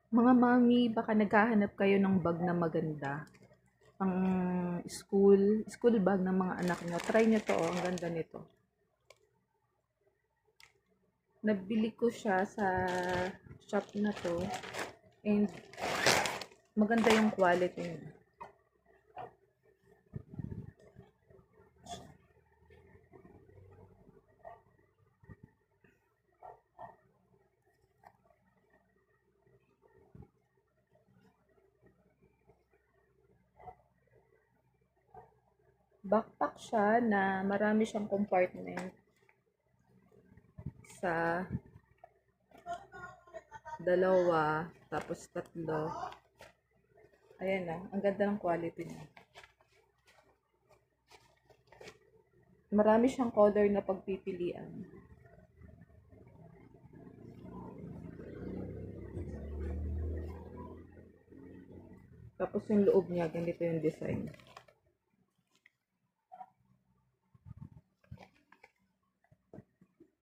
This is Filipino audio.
Mga mami, baka naghahanap kayo ng bag na maganda. Pang school bag ng mga anak nyo. Try nyo to, oh. Ang ganda nito. Nabili ko siya sa shop na to. And maganda yung quality niya. Backpack siya na marami siyang compartment. Isa, dalawa, tapos tatlo. Ayan na, ang ganda ng quality niya. Marami siyang color na pagpipilian. Tapos yung loob niya, ganito yung design.